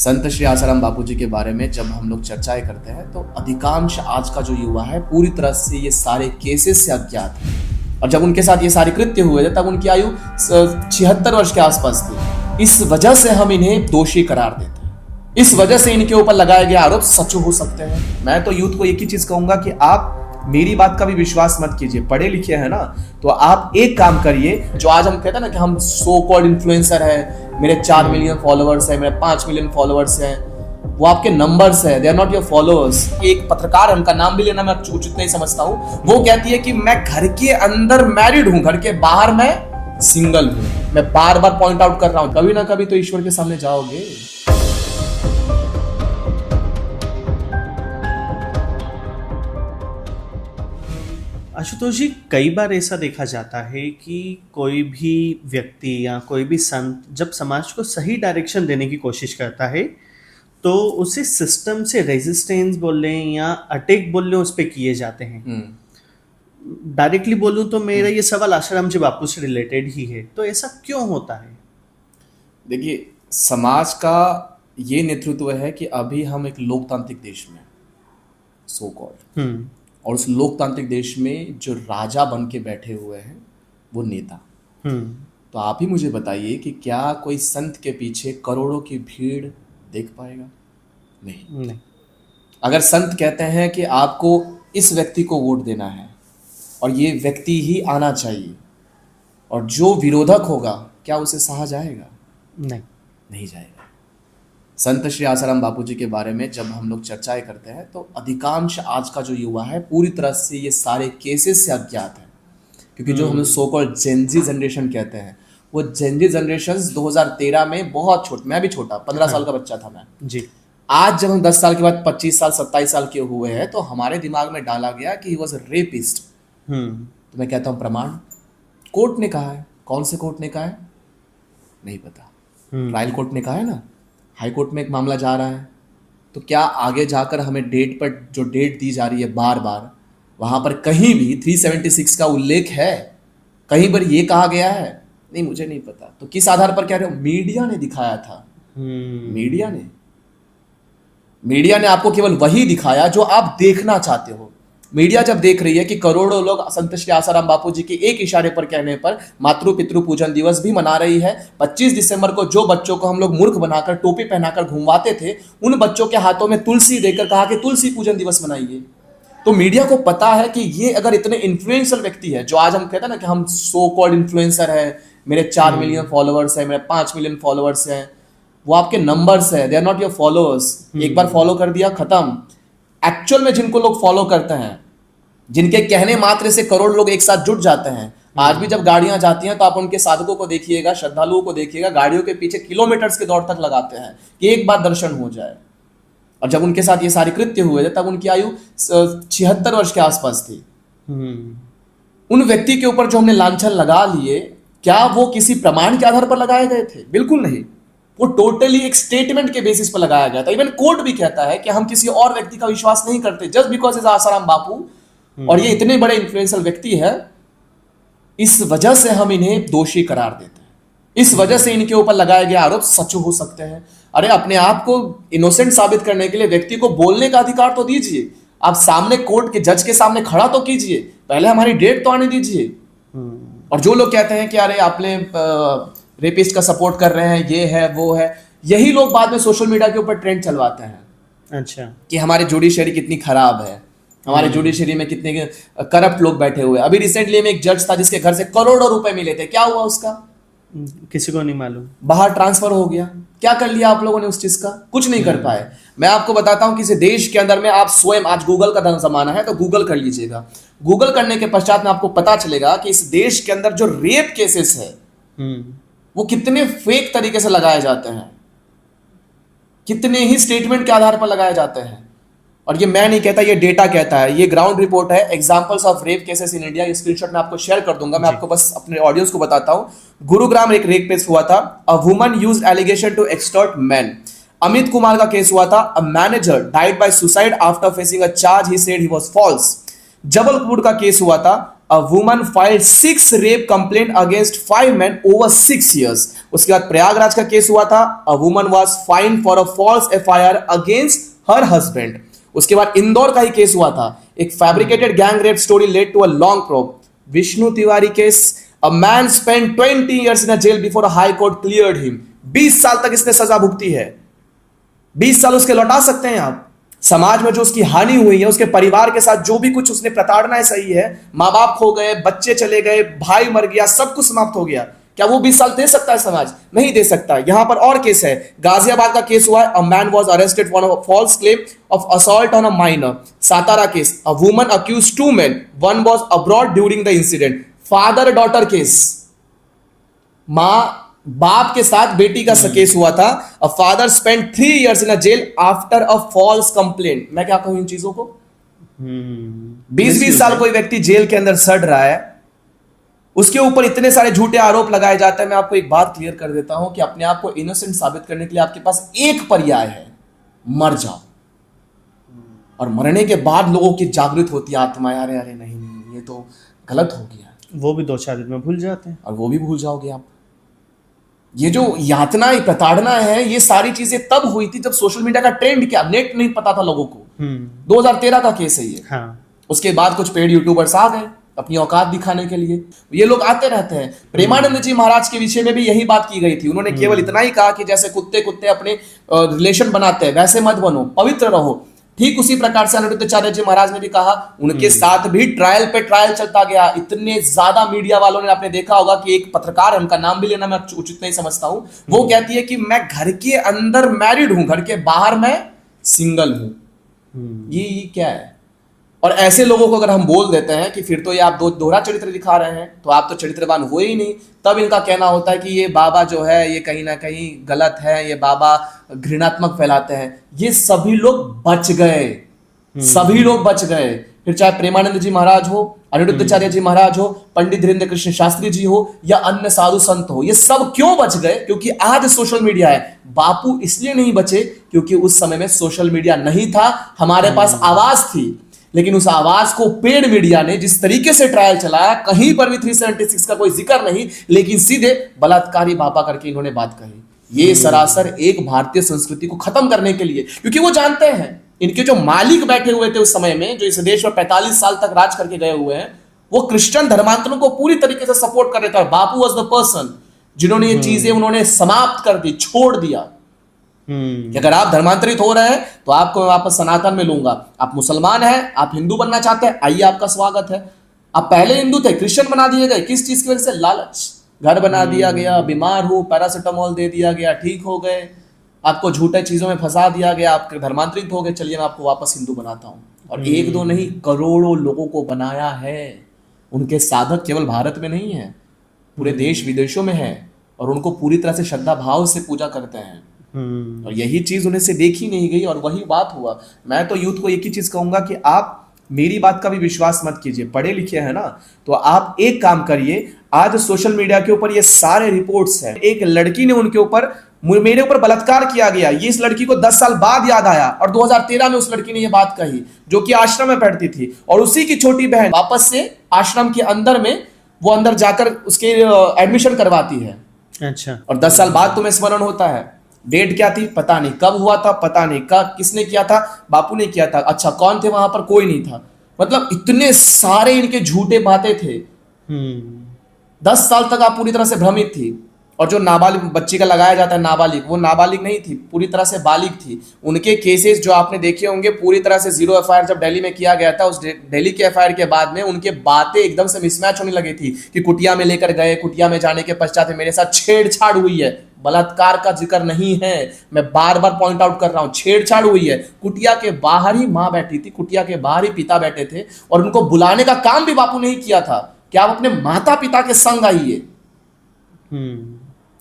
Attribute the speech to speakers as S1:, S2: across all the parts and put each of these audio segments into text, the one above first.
S1: संत श्री आसाराम बापू जी के बारे में जब हम लोग चर्चाएं करते हैं तो अधिकांश आज का जो युवा है पूरी तरह से ये सारे केसेस से अज्ञात है। और जब उनके साथ ये सारे कृत्य हुए थे तब उनकी आयु 76 वर्ष के आसपास थी। इस वजह से हम इन्हें दोषी करार देते हैं। इस वजह से इनके ऊपर लगाए गए आरोप सच हो सकते हैं। मैं तो यूथ को एक ही चीज कहूंगा कि आप मेरी बात का भी विश्वास मत कीजिए। पढ़े लिखे हैं ना, तो आप एक काम करिए। जो आज हम कहते हैं ना कि हम सो कॉल्ड इन्फ्लुएंसर है, मेरे 4 मिलियन फॉलोअर्स है, मेरे 5 मिलियन फॉलोअर्स हैं, वो आपके नंबर्स है, they are not your followers. एक पत्रकार है, उनका नाम भी लेना मैं उचित नहीं समझता हूँ। वो कहती है कि मैं घर के अंदर मैरिड हूँ, घर के बाहर मैं सिंगल हूँ। मैं बार बार पॉइंट आउट कर रहा हूँ, कभी ना कभी तो ईश्वर के सामने जाओगे।
S2: आशुतोष जी, कई बार ऐसा देखा जाता है कि कोई भी व्यक्ति या कोई भी संत जब समाज को सही डायरेक्शन देने की कोशिश करता है तो उसे सिस्टम से रेजिस्टेंस बोल लें या अटैक बोल लें उस पर किए जाते हैं। डायरेक्टली बोलूं तो मेरा ये सवाल आसाराम जी बापू से रिलेटेड ही है, तो ऐसा क्यों होता है?
S1: देखिए, समाज का ये नेतृत्व है कि अभी हम एक लोकतांत्रिक देश में सो कॉल्ड, और उस लोकतांत्रिक देश में जो राजा बन के बैठे हुए हैं वो नेता। तो आप ही मुझे बताइए कि क्या कोई संत के पीछे करोड़ों की भीड़ देख पाएगा? नहीं। अगर संत कहते हैं कि आपको इस व्यक्ति को वोट देना है और ये व्यक्ति ही आना चाहिए, और जो विरोधक होगा क्या उसे सहा जाएगा? नहीं जाएगा। संत श्री आसाराम बापू जी के बारे में जब हम लोग चर्चाएं करते हैं तो अधिकांश आज का जो युवा है पूरी तरह से ये सारे केसेस से अज्ञात है। क्योंकि जो हम सो कॉल्ड जेनजी जनरेशन कहते हैं, वो जेनजी जनरेशन 2013 में बहुत छोटा, मैं भी छोटा 15 साल का बच्चा था मैं जी। आज जब हम 10 साल के बाद 25 साल 27 साल के हुए हैं तो हमारे दिमाग में डाला गया कि ही वॉज अ रेपिस्ट। तो मैं कहता हूँ प्रमाण कोर्ट ने कहा है। कौन से कोर्ट ने कहा है नहीं पता, ट्रायल कोर्ट ने कहा है ना, हाई कोर्ट में एक मामला जा रहा है। तो क्या आगे जाकर हमें डेट पर जो डेट दी जा रही है बार बार, वहां पर कहीं भी 376 का उल्लेख है? कहीं पर ये कहा गया है? नहीं, मुझे नहीं पता। तो किस आधार पर कह रहे हो? मीडिया ने दिखाया था। मीडिया ने आपको केवल वही दिखाया जो आप देखना चाहते हो। मीडिया जब देख रही है कि करोड़ों लोग संत श्री आसाराम बापू जी के एक इशारे पर कहने पर मातृ पितृ पूजन दिवस भी मना रही है। 25 दिसंबर को जो बच्चों को हम लोग मूर्ख बनाकर टोपी पहनाकर घुमवाते थे, उन बच्चों के हाथों में तुलसी देकर कहा कि तुलसी पूजन दिवस मनाइए। तो मीडिया को पता है कि ये अगर इतने इन्फ्लुएंशियल व्यक्ति है, जो आज हम कहते हैं ना कि हम सो कॉल्ड इन्फ्लुएंसर है, मेरे 4 मिलियन फॉलोअर्स है, मेरे 5 मिलियन फॉलोअर्स हैं, वो आपके नंबर्स है, they are not your followers. एक बार फॉलो कर दिया, खत्म। एक्चुअल में जिनको लोग फॉलो करते हैं, जिनके कहने मात्र से करोड़ लोग एक साथ जुट जाते हैं। आज भी जब गाड़ियां जाती हैं तो आप उनके साधकों को देखिएगा, श्रद्धालुओं को देखिएगा, गाड़ियों के पीछे किलोमीटर्स के दौड़ तक लगाते हैं कि एक बार दर्शन हो जाए। और जब उनके साथ ये सारे कृत्य हुए थे तब उनकी आयु 76 वर्ष के आसपास थी। उन व्यक्ति के ऊपर जो हमने लांछन लगा लिए, क्या वो किसी प्रमाण के आधार पर लगाए गए थे? बिल्कुल नहीं। वो टोटली एक स्टेटमेंट के बेसिस पर लगाया गया था। इवन कोर्ट भी कहता है कि हम किसी और व्यक्ति का विश्वास नहीं करते just because is Asaram Bapu, और ये इतने बड़े इन्फ्लुएंशियल व्यक्ति है। इस वजह से हम इन्हें दोषी करार देते हैं। इस वजह से इनके ऊपर लगाए गए आरोप सच हो सकते हैं। अरे, अपने आप को इनोसेंट साबित करने के लिए व्यक्ति को बोलने का अधिकार तो दीजिए। आप सामने कोर्ट के जज के सामने खड़ा तो कीजिए, पहले हमारी डेट तो आने दीजिए। और जो लोग कहते हैं कि अरे आपने रेपिस्ट का सपोर्ट कर रहे हैं, ये है वो है, यही लोग बाद में सोशल मीडिया के ऊपर ट्रेंड चलवाते हैं। अच्छा, कि हमारी जुडिशरी कितनी खराब है, हमारे जुडिशरी में कितने करप्ट लोग बैठे हुए। अभी रिसेंटली में एक जज था जिसके घर से करोड़ों रुपए मिले थे। क्या हुआ उसका?
S2: किसी को नहीं मालूम।
S1: बाहर ट्रांसफर हो गया। क्या कर लिया आप लोगों ने उस चीज का? कुछ नहीं कर पाए। मैं आपको बताता हूं, किसी देश के अंदर में आप स्वयं, आज गूगल का जमाना है तो गूगल कर लीजिएगा। गूगल करने के पश्चात में आपको पता चलेगा कि इस देश के अंदर जो रेप केसेस है वो कितने फेक तरीके से लगाए जाते हैं, कितने ही स्टेटमेंट के आधार पर लगाए जाते हैं। और ये मैं नहीं कहता, ये डेटा कहता है, ये ग्राउंड रिपोर्ट है। Examples of rape cases in India, ये स्क्रीनशॉट मैं आपको शेयर कर दूंगा। मैं आपको बस अपने ऑडियंस को बताता हूं। गुरुग्राम एक रेप केस हुआ था। A woman used allegation to extort man. Amit Kumar का केस हुआ था। A manager died by suicide after facing a charge he said he was false. Jabalpur का केस हुआ था। a woman filed 6 rape complaint against 5 men over 6 years. उसके बाद प्रयागराज का case हुआ था, a woman was fined for a false FIR against her husband. उसके बाद इंदौर का ही केस हुआ था, एक fabricated gang rape story led to a long probe. Vishnu Tiwari case, a man spent 20 years in a jail before a high court cleared him. 20 साल तक इसने सजा भुगती है, 20 साल उसके लौटा सकते हैं आप। समाज में जो उसकी हानि हुई है, उसके परिवार के साथ जो भी कुछ उसने प्रताड़ना है सही है, माँ बाप खो गए, बच्चे चले गए, भाई मर गया, सब कुछ समाप्त हो गया, क्या वो 20 साल दे सकता है समाज? नहीं दे सकता। यहां पर और केस है, गाजियाबाद का केस हुआ है, a man was arrested for a false claim of assault on a minor. Satara case, a woman accused 2 men, one was abroad during the incident. Father daughter case, मां बाप के साथ बेटी का केस हुआ था, a father spend 3 years in a jail after a false complaint. मैं क्या कहूं इन चीजों को? 20-20 साल कोई व्यक्ति जेल के अंदर सड़ रहा है, उसके ऊपर इतने सारे झूठे आरोप लगाए जाते हैं। मैं आपको एक बात क्लियर कर देता हूं कि अपने आप को इनोसेंट साबित करने के लिए आपके पास एक पर्याय है, मर जाओ। और मरने के बाद लोगों की जागृत होती है आत्मा, अरे अरे नहीं नहीं, ये तो गलत हो गया,
S2: वो भी 2-4 दिन में भूल जाते हैं,
S1: और वो भी भूल जाओगे आप। ये जो यातना, ये प्रताड़ना है, ये सारी चीजें तब हुई थी जब सोशल मीडिया का ट्रेंड क्या, नेट नहीं पता था लोगों को। 2013 का केस है ये।
S2: हाँ।
S1: उसके बाद कुछ पेड यूट्यूबर्स आ गए अपनी औकात दिखाने के लिए, ये लोग आते रहते हैं। प्रेमानंद जी महाराज के विषय में भी यही बात की गई थी। उन्होंने केवल इतना ही कहा कि जैसे कुत्ते कुत्ते अपने रिलेशन बनाते हैं वैसे मत बनो, पवित्र रहो। ठीक उसी प्रकार से अनिरुद्धाचार्य जी महाराज ने भी कहा, उनके साथ भी ट्रायल पे ट्रायल चलता गया। इतने ज्यादा मीडिया वालों ने, आपने देखा होगा कि एक पत्रकार, उनका नाम भी लेना मैं उचित नहीं समझता हूं, वो कहती है कि मैं घर के अंदर मैरिड हूं, घर के बाहर मैं सिंगल हूं। ये क्या है? और ऐसे लोगों को अगर हम बोल देते हैं कि फिर तो ये आप दोहरा चरित्र दिखा रहे हैं, तो आप तो चरित्रवान हुए ही नहीं, तब इनका कहना होता है कि ये बाबा जो है ये कहीं ना कहीं गलत है, ये बाबा घृणात्मक फैलाते हैं। ये सभी लोग बच गए, सभी लोग बच गए। फिर चाहे प्रेमानंद जी महाराज हो, अनिरुद्धाचार्य जी महाराज हो, पंडित धीरेन्द्र कृष्ण शास्त्री जी हो, या अन्य साधु संत हो, ये सब क्यों बच गए? क्योंकि आज सोशल मीडिया है। बापू इसलिए नहीं बचे क्योंकि उस समय में सोशल मीडिया नहीं था, हमारे पास आवाज थी। लेकिन उस आवाज को पेड मीडिया ने जिस तरीके से ट्रायल चलाया, कहीं पर भी 376 का कोई जिक्र नहीं, लेकिन सीधे बलात्कारी बाबा करके इन्होंने बात कही। ये सरासर एक भारतीय संस्कृति को खत्म करने के लिए, क्योंकि वो जानते हैं इनके जो मालिक बैठे हुए थे उस समय में, जो इस देश में 45 साल तक राज करके गए हुए हैं, वो क्रिश्चियन धर्मांतरों को पूरी तरीके से सपोर्ट कर रहे थे। और बापू वॉज द पर्सन जिन्होंने ये चीजें उन्होंने समाप्त कर दी, छोड़ दिया कि अगर आप धर्मांतरित हो रहे हैं तो आपको मैं वापस सनातन में लूंगा। आप मुसलमान हैं, आप हिंदू बनना चाहते हैं, आइए, आपका स्वागत है। आप पहले हिंदू थे, क्रिश्चियन बना दिए गए, किस चीज की वजह से? लालच। घर बना दिया गया, बीमार हो पैरासिटामोल दे दिया गया, ठीक हो गए, आपको झूठे चीजों में फंसा दिया गया, आप धर्मांतरित हो गए, चलिए मैं आपको वापस हिंदू बनाता हूं। और एक दो नहीं, करोड़ों लोगों को बनाया है। उनके साधक केवल भारत में नहीं है, पूरे देश विदेशों में है, और उनको पूरी तरह से श्रद्धा भाव से पूजा करते हैं। और यही चीज उन्हें से देखी नहीं गई, और वही बात हुआ। मैं तो यूथ को एक ही चीज कहूंगा कि आप मेरी बात का भी विश्वास मत कीजिए, पढ़े लिखे हैं ना, तो आप एक काम करिए। आज सोशल मीडिया के ऊपर ये सारे रिपोर्ट्स हैं, एक लड़की ने उनके ऊपर, मेरे ऊपर बलात्कार किया गया, ये इस लड़की को 10 साल बाद याद आया, और 2013 में उस लड़की ने ये बात कही, जो कि आश्रम में बैठती थी, और उसी की छोटी बहन वापस से आश्रम के अंदर में वो अंदर जाकर उसके एडमिशन करवाती है।
S2: अच्छा।
S1: और 10 साल बाद तुम्हें स्मरण होता है। डेट क्या थी पता नहीं, कब हुआ था पता नहीं, कब किसने किया था, बापू ने किया था। अच्छा, कौन थे वहां पर? कोई नहीं था। मतलब इतने सारे इनके झूठे बातें थे। 10 साल तक आप पूरी तरह से भ्रमित थी। और जो नाबालिग बच्ची का लगाया जाता है नाबालिग, वो नाबालिग नहीं थी, पूरी तरह से बालिग थी। उनके केसेस जो आपने देखे होंगे पूरी तरह से 0 एफआईआर जब दिल्ली में किया गया था, उस दिल्ली के एफआईआर के बाद में उनके बातें एकदम से मिसमैच होने लगी थी कि कुटिया में लेकर गए, कुटिया में जाने के पश्चात मेरे साथ छेड़छाड़ हुई है। बलात्कार का जिक्र नहीं है, मैं बार बार पॉइंट आउट कर रहा हूं, छेड़छाड़ हुई है। कुटिया के बाहर ही मां बैठी थी, कुटिया के बाहर ही पिता बैठे थे, और उनको बुलाने का काम भी बापू ने ही किया था कि आप अपने माता पिता के संग आइए।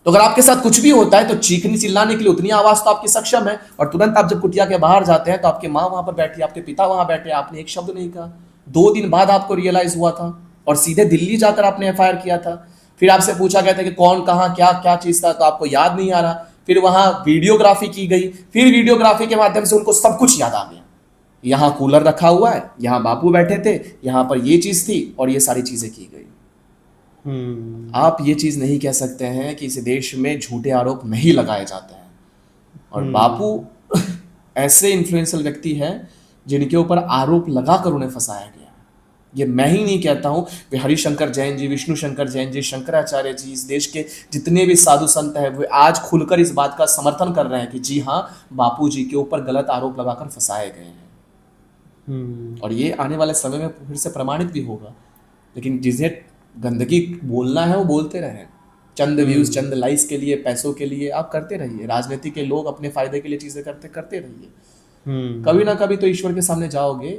S1: तो अगर आपके साथ कुछ भी होता है तो चीखने चिल्लाने के लिए उतनी आवाज तो आपकी सक्षम है, और तुरंत आप जब कुटिया के बाहर जाते हैं तो आपके माँ वहां पर बैठी, आपके पिता वहां बैठे, आपने एक शब्द नहीं कहा। 2 दिन बाद आपको रियलाइज हुआ था, और सीधे दिल्ली जाकर आपने एफआईआर किया था। फिर आपसे पूछा गया था कि कौन कहाँ क्या क्या चीज था, तो आपको याद नहीं आ रहा। फिर वहां वीडियोग्राफी की गई, फिर वीडियोग्राफी के माध्यम से उनको सब कुछ याद आ गया। यहाँ कूलर रखा हुआ है, यहाँ बापू बैठे थे, यहाँ पर ये चीज थी और ये सारी चीजें की गई। आप ये चीज नहीं कह सकते हैं कि इस देश में झूठे आरोप नहीं लगाए जाते हैं। और बापू ऐसे इन्फ्लुएंशियल व्यक्ति हैं जिनके ऊपर आरोप लगाकर उन्हें फंसाया गया। ये मैं ही नहीं कहता हूं, वे हरिशंकर जैन जी, विष्णु शंकर जैन जी, शंकराचार्य जी, इस देश के जितने भी साधु संत हैं वे आज खुलकर इस बात का समर्थन कर रहे हैं कि जी हाँ, बापू जी के ऊपर गलत आरोप लगाकर फंसाए गए हैं। और ये आने वाले समय में फिर से प्रमाणित भी होगा। लेकिन जिन्हें गंदगी बोलना है वो बोलते रहें, चंद व्यूज, चंद लाइक्स के लिए, पैसों के लिए आप करते रहिए। राजनीति के लोग अपने फायदे के लिए चीजें करते रहिए। कभी ना कभी तो ईश्वर के सामने जाओगे,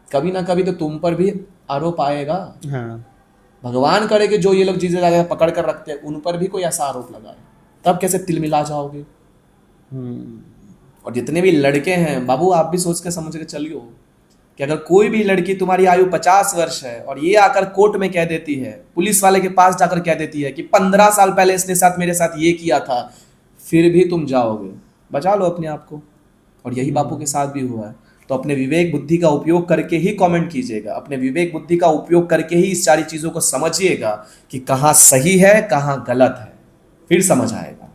S1: कभी ना कभी तो तुम पर भी आरोप आएगा। भगवान करे कि जो ये लोग चीजें पकड़ कर रखते हैं उन पर भी कोई ऐसा आरोप लगाए, तब कैसे तिलमिला जाओगे। और जितने भी लड़के हैं बाबू, आप भी सोच के समझ के चलियो कि अगर कोई भी लड़की, तुम्हारी आयु 50 वर्ष है और ये आकर कोर्ट में कह देती है, पुलिस वाले के पास जाकर कह देती है कि 15 साल पहले इसने मेरे साथ ये किया था, फिर भी तुम जाओगे, बचा लो अपने आप को। और यही बापू के साथ भी हुआ है। तो अपने विवेक बुद्धि का उपयोग करके ही कमेंट कीजिएगा, अपने विवेक बुद्धि का उपयोग करके ही इस सारी चीजों को समझिएगा कि कहाँ सही है कहाँ गलत है, फिर समझ आएगा।